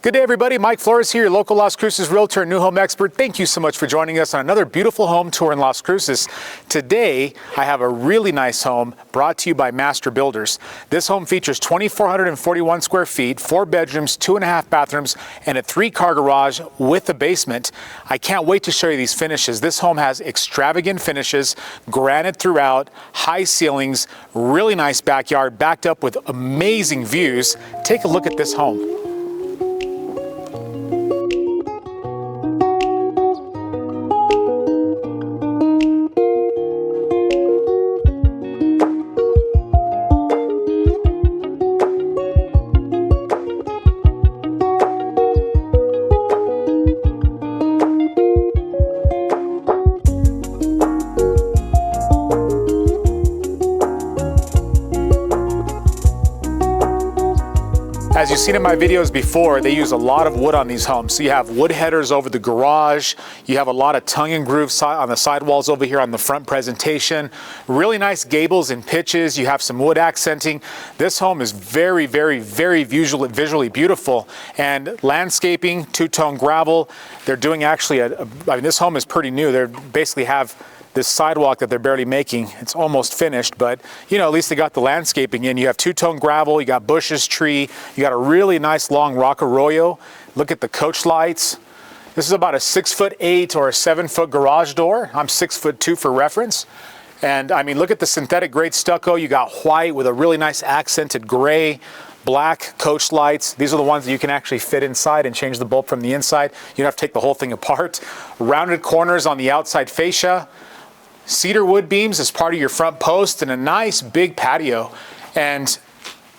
Good day, everybody. Mike Flores here, your local Las Cruces realtor and new home expert. Thank you so much for joining us on another beautiful home tour in Las Cruces. Today, I have a really nice home brought to you by Master Builders. This home features 2,441 square feet, 4 bedrooms, 2.5 bathrooms, and a 3-car garage with a basement. I can't wait to show you these finishes. This home has extravagant finishes, granite throughout, high ceilings, really nice backyard, backed up with amazing views. Take a look at this home. As you've seen in my videos before, they use a lot of wood on these homes. So you have wood headers over the garage. You have a lot of tongue and groove on the sidewalls over here on the front presentation. Really nice gables and pitches. You have some wood accenting. This home is very, very, very visually beautiful. And landscaping, two-tone gravel. They're doing actually, I mean, this home is pretty new. They basically have this sidewalk that they're barely making. It's almost finished, but you know, at least they got the landscaping in. You have two-tone gravel, you got bushes, tree, you got a really nice long rock arroyo. Look at the coach lights. This is about a 6'8" or a 7-foot garage door. I'm 6'2" for reference. And I mean, look at the synthetic grade stucco. You got white with a really nice accented gray, black coach lights. These are the ones that you can actually fit inside and change the bulb from the inside. You don't have to take the whole thing apart. Rounded corners on the outside fascia. Cedar wood beams as part of your front post and a nice big patio. And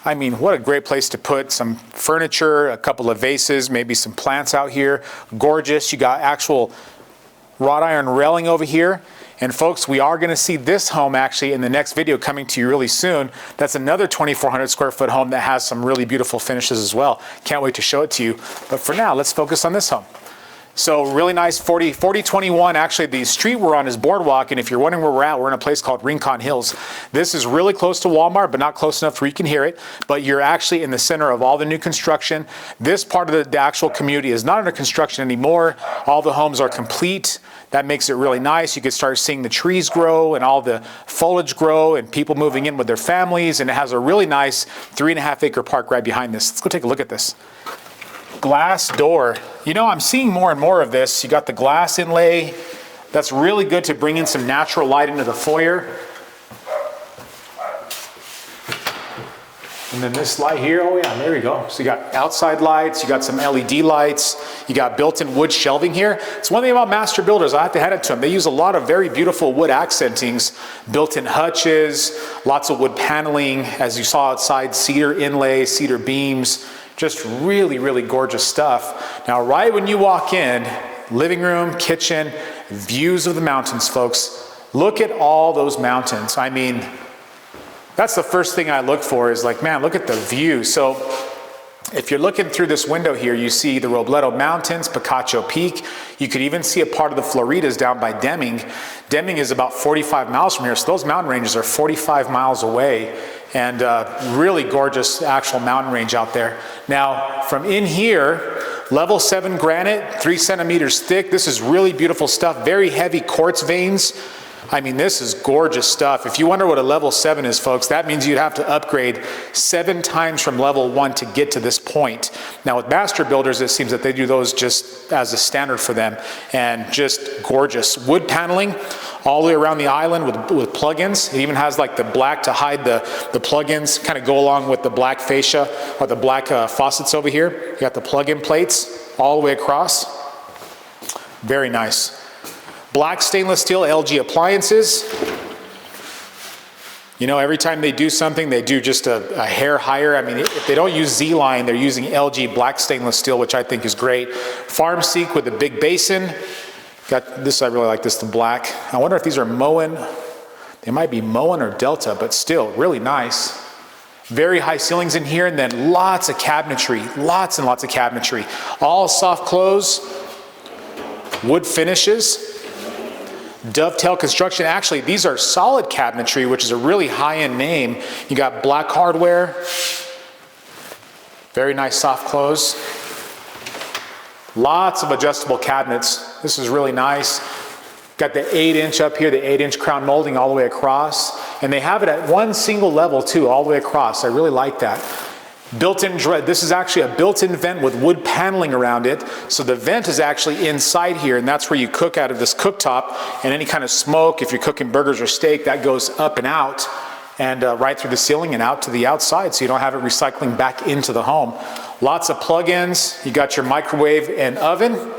I mean, what a great place to put some furniture, a couple of vases, maybe some plants out here. Gorgeous. You got actual wrought iron railing over here. And folks, we are going to see this home actually in the next video coming to you really soon. That's another 2,400 square foot home that has some really beautiful finishes as well. Can't wait to show it to you. But for now, let's focus on this home. So really nice 4021. Actually, the street we're on is Boardwalk, and if you're wondering where we're at, we're in a place called Rincon Hills. This is really close to Walmart, but not close enough where you can hear it. But you're actually in the center of all the new construction. This part of the actual community is not under construction anymore. All the homes are complete. That makes it really nice. You can start seeing the trees grow and all the foliage grow and people moving in with their families. And it has a really nice 3.5 acre park right behind this. Let's go take a look at this. Glass door. You know, I'm seeing more and more of this. You got the glass inlay. That's really good to bring in some natural light into the foyer. And then this light here, oh yeah, there we go. So you got outside lights, you got some LED lights, you got built-in wood shelving here. It's one thing about Master Builders, I have to hand it to them. They use a lot of very beautiful wood accentings, built-in hutches, lots of wood paneling, as you saw outside, cedar inlay, cedar beams. Just really, really gorgeous stuff. Now, right when you walk in, living room, kitchen, views of the mountains, folks. Look at all those mountains. I mean, that's the first thing I look for is like, man, look at the view. So if you're looking through this window here, you see the Robledo Mountains, Picacho Peak. You could even see a part of the Floridas down by Deming. Deming is about 45 miles from here, so those mountain ranges are 45 miles away. And really gorgeous actual mountain range out there. Now, from in here, level 7 granite, 3 centimeters thick. This is really beautiful stuff, very heavy quartz veins. I mean, this is gorgeous stuff. If you wonder what a level 7 is, folks, that means you'd have to upgrade 7 times from level 1 to get to this point. Now, with Master Builders, it seems that they do those just as a standard for them, and just gorgeous. Wood paneling all the way around the island with plugins. It even has like the black to hide the plugins, kind of go along with the black fascia or the black faucets over here. You got the plug-in plates all the way across. Very nice. Black stainless steel LG appliances. You know, every time they do something, they do just a hair higher. I mean, if they don't use Z-Line, they're using LG black stainless steel, which I think is great. Farm Seek with the big basin. Got this, I really like this, the black. I wonder if these are Moen. They might be Moen or Delta, but still really nice. Very high ceilings in here, and then lots of cabinetry, lots and lots of cabinetry. All soft close, wood finishes. Dovetail Construction. Actually, these are solid cabinetry, which is a really high-end name. You got black hardware. Very nice soft close. Lots of adjustable cabinets. This is really nice. Got the 8-inch up here, the 8-inch crown molding all the way across. And they have it at one single level too, all the way across. I really like that. Built-in, this is actually a built-in vent with wood paneling around it. So the vent is actually inside here, and that's where you cook out of this cooktop. And any kind of smoke, if you're cooking burgers or steak, that goes up and out, and right through the ceiling and out to the outside, so you don't have it recycling back into the home. Lots of plug-ins. You got your microwave and oven.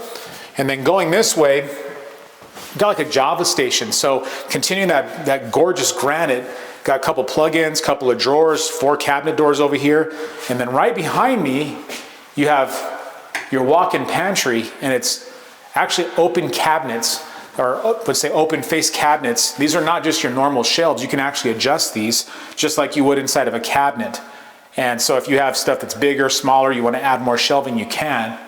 And then going this way, you got like a Java station. So continuing that gorgeous granite, got a couple plug-ins, couple of drawers, 4 cabinet doors over here. And then right behind me, you have your walk-in pantry, and it's actually open cabinets, or let's say open face cabinets. These are not just your normal shelves. You can actually adjust these just like you would inside of a cabinet. And so if you have stuff that's bigger, smaller, you want to add more shelving, you can.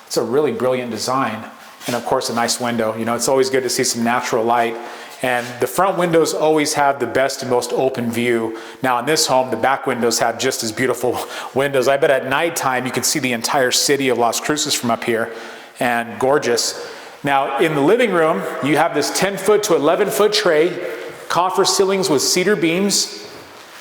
It's a really brilliant design. And of course, a nice window. You know, it's always good to see some natural light. And the front windows always have the best and most open view. Now in this home, the back windows have just as beautiful windows. I bet at nighttime you can see the entire city of Las Cruces from up here, and gorgeous. Now in the living room, you have this 10-foot to 11-foot tray, coffer ceilings with cedar beams.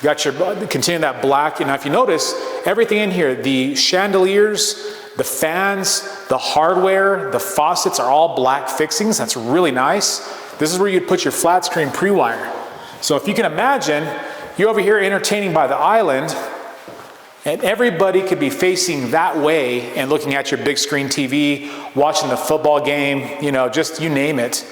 You got your, continuing that black. Now if you notice, everything in here, the chandeliers, the fans, the hardware, the faucets are all black fixings. That's really nice. This is where you'd put your flat screen pre-wire. So if you can imagine, you're over here entertaining by the island, and everybody could be facing that way and looking at your big screen TV, watching the football game, you know, just you name it,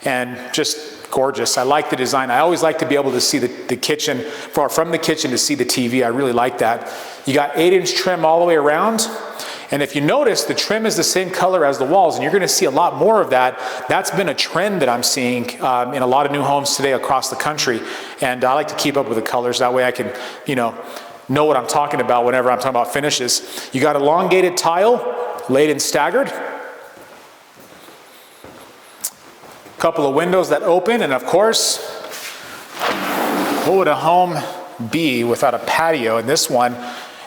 and just gorgeous. I like the design. I always like to be able to see the kitchen, from the kitchen to see the TV. I really like that. You got 8-inch trim all the way around. And if you notice, the trim is the same color as the walls, and you're going to see a lot more of that. That's been a trend that I'm seeing in a lot of new homes today across the country. And I like to keep up with the colors. That way I can, you know what I'm talking about whenever I'm talking about finishes. You got elongated tile, laid and staggered. Couple of windows that open, and of course, what would a home be without a patio? And this one,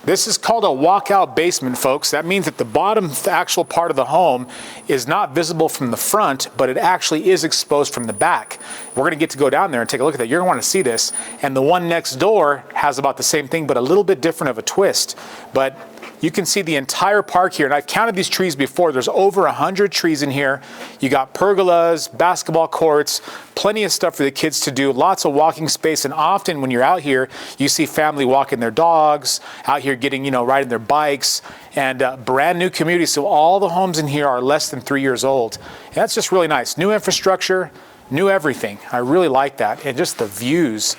this is called a walkout basement, folks. That means that the bottom, the actual part of the home is not visible from the front, but it actually is exposed from the back. We're gonna get to go down there and take a look at that. You're gonna wanna see this. And the one next door has about the same thing, but a little bit different of a twist. But you can see the entire park here, and I've counted these trees before. There's over 100 trees in here. You got pergolas, basketball courts, plenty of stuff for the kids to do, lots of walking space, and often when you're out here, you see family walking their dogs, out here getting, you know, riding their bikes, and brand new community. So all the homes in here are less than 3 years old. And that's just really nice. New infrastructure, new everything. I really like that. And just the views.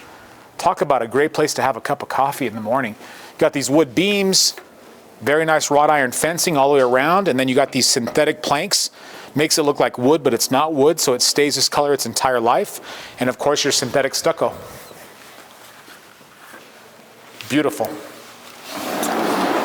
Talk about a great place to have a cup of coffee in the morning. Got these wood beams, very nice wrought iron fencing all the way around, and then you got these synthetic planks. Makes it look like wood, but it's not wood, so it stays this color its entire life. And of course, your synthetic stucco. Beautiful.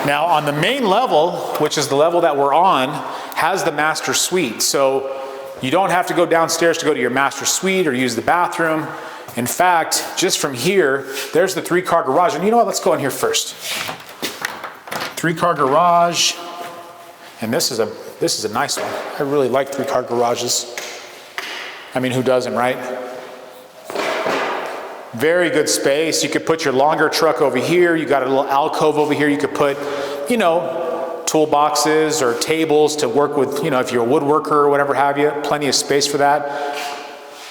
Now on the main level, which is the level that we're on, has the master suite. So you don't have to go downstairs to go to your master suite or use the bathroom. In fact, just from here, there's the 3-car garage. And you know what, let's go in here first. 3-car garage, and this is a nice one. I really like 3-car garages. I mean, who doesn't, right? Very good space. You could put your longer truck over here. You got a little alcove over here. You could put, you know, toolboxes or tables to work with, you know, if you're a woodworker or whatever have you. Plenty of space for that.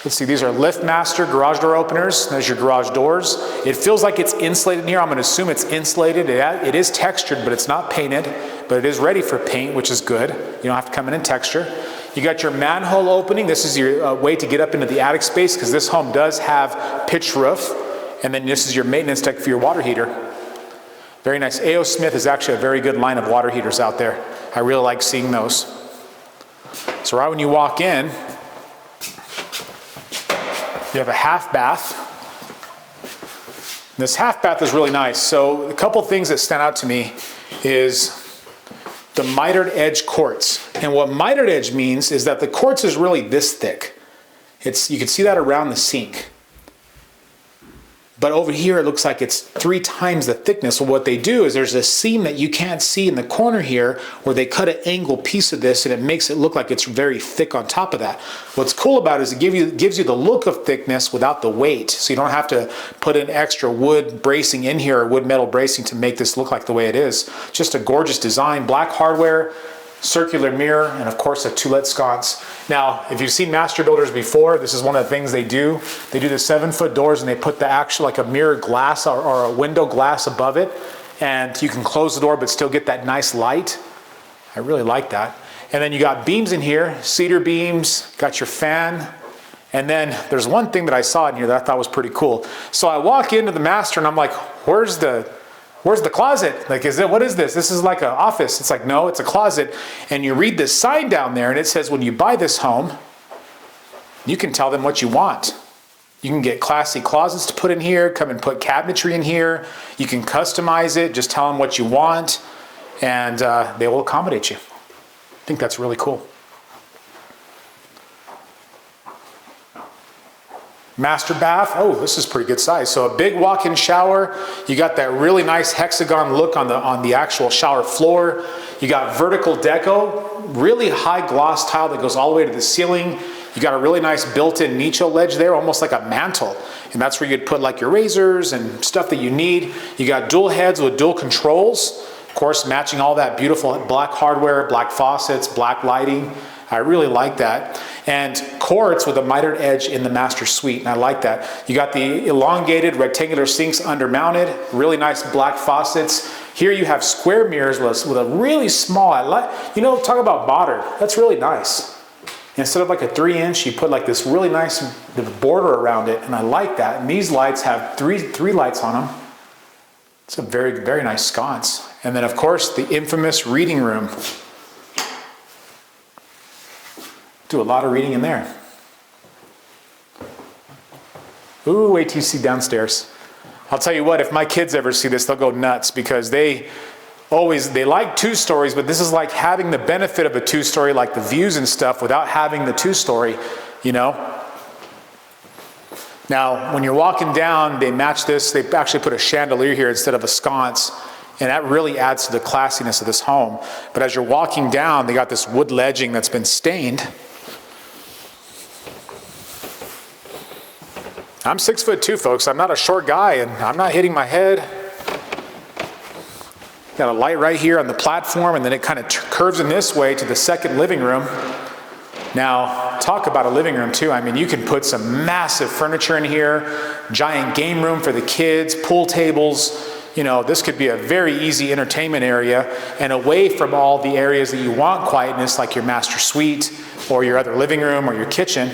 Let's see, these are LiftMaster garage door openers. There's your garage doors. It feels like it's insulated in here. I'm gonna assume it's insulated. It is textured, but it's not painted, but it is ready for paint, which is good. You don't have to come in and texture. You got your manhole opening. This is your way to get up into the attic space, because this home does have pitched roof. And then this is your maintenance deck for your water heater. Very nice. A.O. Smith is actually a very good line of water heaters out there. I really like seeing those. So right when you walk in, you have a half bath. This half bath is really nice. So a couple things that stand out to me is the mitered edge quartz. And what mitered edge means is that the quartz is really this thick. You can see that around the sink. but over here it looks like it's 3 times the thickness. So what they do is there's a seam that you can't see in the corner here where they cut an angle piece of this and it makes it look like it's very thick on top of that. What's cool about it is it gives you the look of thickness without the weight. So you don't have to put in extra wood bracing in here or wood metal bracing to make this look like the way it is. Just a gorgeous design, black hardware, circular mirror, and of course a 2-let sconce. Now, if you've seen master builders before, this is one of the things they do. They do the 7-foot doors and they put the actual, like a mirror glass or a window glass above it, and you can close the door but still get that nice light. I really like that. And then you got beams in here, cedar beams, got your fan. And then there's one thing that I saw in here that I thought was pretty cool. So I walk into the master and I'm like, where's the closet? Like, what is this? This is like an office. It's like, no, it's a closet. And you read this sign down there and it says, when you buy this home, you can tell them what you want. You can get classy closets to put in here, come and put cabinetry in here. You can customize it, just tell them what you want, and they will accommodate you. I think that's really cool. Master bath, oh, this is pretty good size. So a big walk-in shower. You got that really nice hexagon look on the actual shower floor. You got vertical deco, really high gloss tile that goes all the way to the ceiling. You got a really nice built-in nicho ledge there, almost like a mantle. And that's where you'd put like your razors and stuff that you need. You got dual heads with dual controls. Of course, matching all that beautiful black hardware, black faucets, black lighting. I really like that. And quartz with a mitered edge in the master suite, and I like that. You got the elongated rectangular sinks undermounted, really nice black faucets. Here you have square mirrors with a really small, talk about modern. That's really nice. Instead of like a 3-inch, you put like this really nice border around it, and I like that. And these lights have three lights on them. It's a very, very nice sconce. And then of course, the infamous reading room. Do a lot of reading in there. Ooh, wait till you see downstairs. I'll tell you what, if my kids ever see this, they'll go nuts because they like 2 stories, but this is like having the benefit of a 2-story, like the views and stuff, without having the 2-story, you know. Now, when you're walking down, they match this. They actually put a chandelier here instead of a sconce, and that really adds to the classiness of this home. But as you're walking down, they got this wood ledging that's been stained. I'm 6'2", folks. I'm not a short guy, and I'm not hitting my head. Got a light right here on the platform, and then it kind of curves in this way to the second living room. Now, talk about a living room too. I mean, you can put some massive furniture in here, giant game room for the kids, pool tables. You know, this could be a very easy entertainment area, and away from all the areas that you want quietness, like your master suite or your other living room or your kitchen.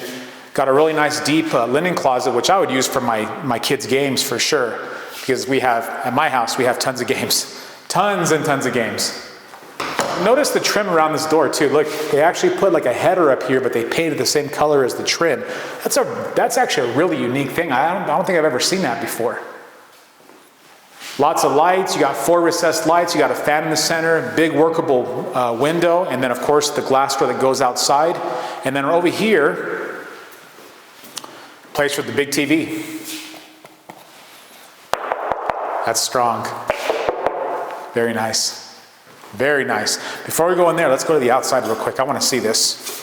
Got a really nice deep linen closet, which I would use for my kids' games for sure, because at my house, we have tons of games. Tons and tons of games. Notice the trim around this door too. Look, they actually put like a header up here, but they painted the same color as the trim. That's actually a really unique thing. I don't think I've ever seen that before. Lots of lights. You got 4 recessed lights. You got a fan in the center, big workable window, and then of course the glass door that goes outside. And then over here, place for the big TV. That's strong. Very nice. Very nice. Before we go in there, let's go to the outside real quick. I want to see this.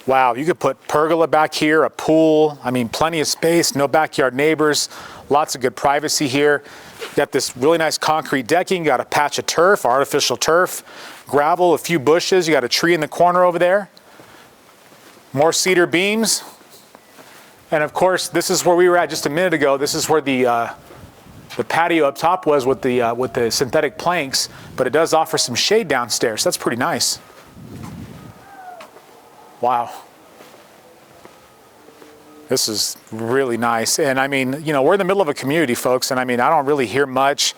Wow, you could put pergola back here, a pool. I mean, plenty of space, no backyard neighbors, lots of good privacy here. You got this really nice concrete decking, you got a patch of turf, artificial turf, gravel, a few bushes, you got a tree in the corner over there. More cedar beams. And of course, this is where we were at just a minute ago. This is where the patio up top was with the synthetic planks, but it does offer some shade downstairs. That's pretty nice. Wow. This is really nice. And I mean, you know, we're in the middle of a community, folks, and I mean, I don't really hear much.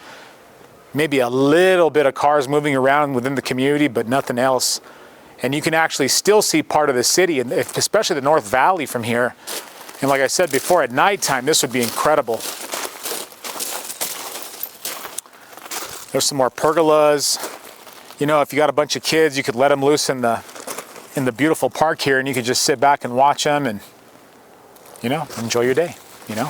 Maybe a little bit of cars moving around within the community, but nothing else. And you can actually still see part of the city, and especially the North Valley from here. And like I said before, at nighttime, this would be incredible. There's some more pergolas. You know, if you got a bunch of kids, you could let them loose in the beautiful park here, and you could just sit back and watch them and, you know, enjoy your day, you know.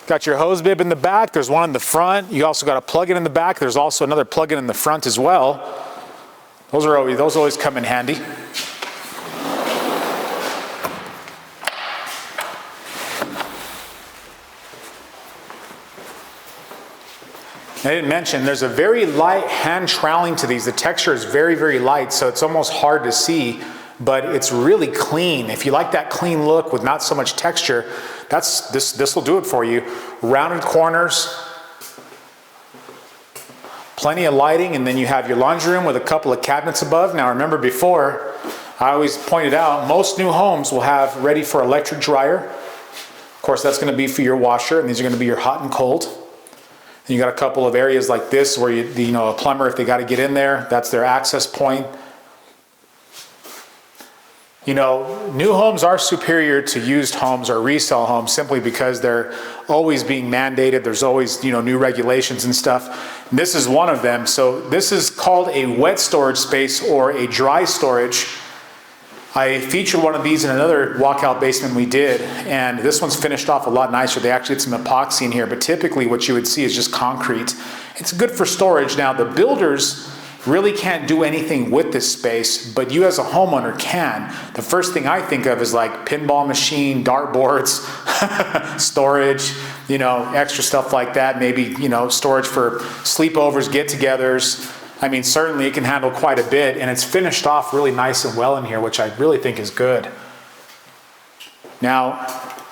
Got your hose bib in the back. There's one in the front. You also got a plug-in in the back. There's also another plug-in in the front as well. Those always come in handy. I didn't mention, there's a very light hand troweling to these. The texture is very, very light, so it's almost hard to see, but it's really clean. If you like that clean look with not so much texture, this will do it for you. Rounded corners, plenty of lighting, and then you have your laundry room with a couple of cabinets above. Now remember before, I always pointed out, most new homes will have ready for electric dryer. Of course, that's gonna be for your washer, and these are gonna be your hot and cold. And you got a couple of areas like this where you know, a plumber, if they got to get in there, that's their access point. You know, new homes are superior to used homes or resale homes simply because they're always being mandated. There's always, you know, new regulations and stuff. And this is one of them. So this is called a wet storage space or a dry storage. I featured one of these in another walkout basement we did, and this one's finished off a lot nicer. They actually did some epoxy in here, but typically what you would see is just concrete. It's good for storage. Now, the builders really can't do anything with this space, but you as a homeowner can. The first thing I think of is like pinball machine, dartboards, storage, you know, extra stuff like that. Maybe, you know, storage for sleepovers, get-togethers. I mean, certainly it can handle quite a bit, and it's finished off really nice and well in here, which I really think is good. Now,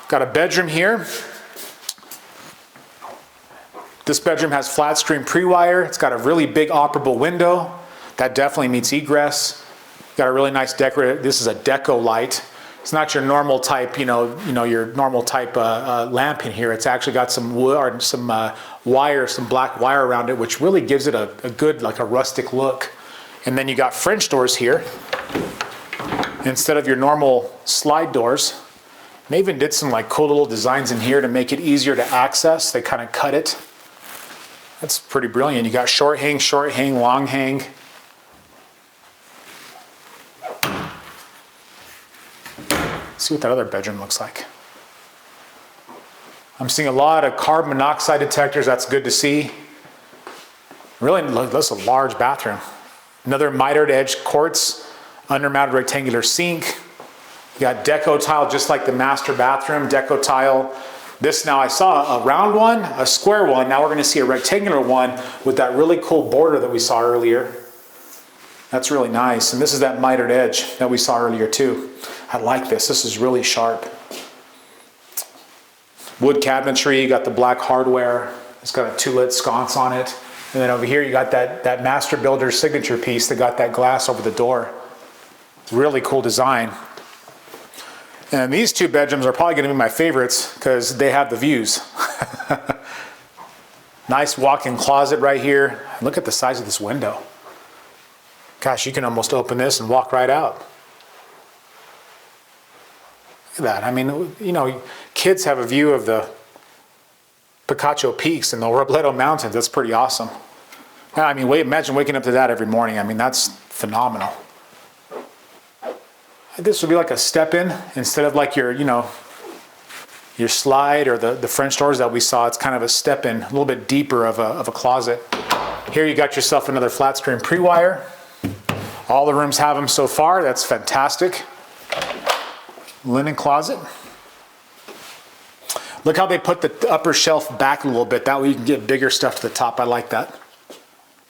got a bedroom here. This bedroom has flat screen pre-wire. It's got a really big operable window. That definitely meets egress. Got a really nice decorative, this is a deco light. It's not your normal type, you know, your normal type lamp in here. It's actually got some wood or some wire, some black wire around it, which really gives it a good, like a rustic look. And then you got French doors here instead of your normal slide doors. And they even did some like cool little designs in here to make it easier to access. They kind of cut it. That's pretty brilliant. You got short hang, long hang. See what that other bedroom looks like. I'm seeing a lot of carbon monoxide detectors. That's good to see. Really, that's a large bathroom. Another mitered edge quartz, undermounted rectangular sink. You got deco tile just like the master bathroom, deco tile. This now I saw a round one, a square one. Now we're going to see a rectangular one with that really cool border that we saw earlier. That's really nice. And this is that mitered edge that we saw earlier too. I like this. This is really sharp. Wood cabinetry, you got the black hardware. It's got a 2-lit sconce on it. And then over here you got that master builder signature piece that got that glass over the door. It's a really cool design. And these two bedrooms are probably going to be my favorites because they have the views. Nice walk-in closet right here. Look at the size of this window. Gosh, you can almost open this and walk right out. Look at that. I mean, you know, kids have a view of the Picacho Peaks and the Robledo Mountains. That's pretty awesome. I mean, imagine waking up to that every morning. I mean, that's phenomenal. This would be like a step-in instead of like your, you know, your slide or the French doors that we saw. It's kind of a step-in, a little bit deeper of a closet. Here you got yourself another flat screen pre-wire. All the rooms have them so far. That's fantastic. Linen closet. Look how they put the upper shelf back a little bit. That way you can get bigger stuff to the top. I like that.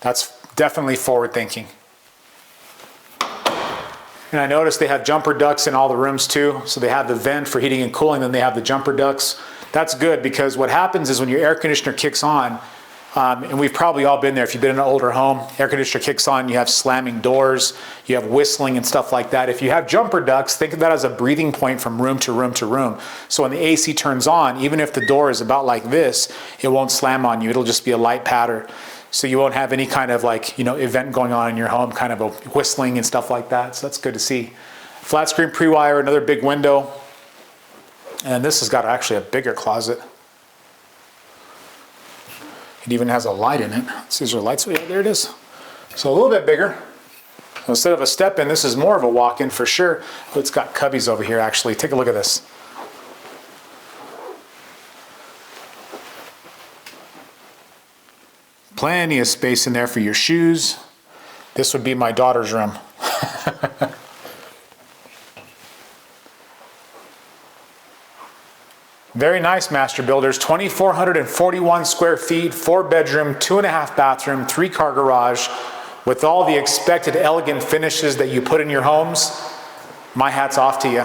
That's definitely forward thinking. And I noticed they have jumper ducts in all the rooms too. So they have the vent for heating and cooling, then they have the jumper ducts. That's good because what happens is when your air conditioner kicks on, and we've probably all been there, if you've been in an older home, air conditioner kicks on, you have slamming doors, you have whistling and stuff like that. If you have jumper ducts, think of that as a breathing point from room to room to room. So when the AC turns on, even if the door is about like this, it won't slam on you. It'll just be a light patter. So you won't have any kind of like, you know, event going on in your home, kind of a whistling and stuff like that. So that's good to see. Flat screen pre-wire, another big window. And this has got actually a bigger closet. It even has a light in it. Let's see, is there lights? Yeah, there it is. So a little bit bigger. So instead of a step-in, this is more of a walk-in for sure. Oh, it's got cubbies over here, actually. Take a look at this. Plenty of space in there for your shoes. This would be my daughter's room. Very nice, master builders. 2,441 square feet, 4-bedroom, 2.5 bathroom, 3-car garage, with all the expected elegant finishes that you put in your homes. My hat's off to you.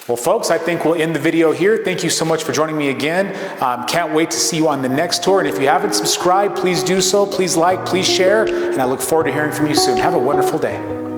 Well, folks, I think we'll end the video here. Thank you so much for joining me again. Can't wait to see you on the next tour. And if you haven't subscribed, please do so. Please like, please share. And I look forward to hearing from you soon. Have a wonderful day.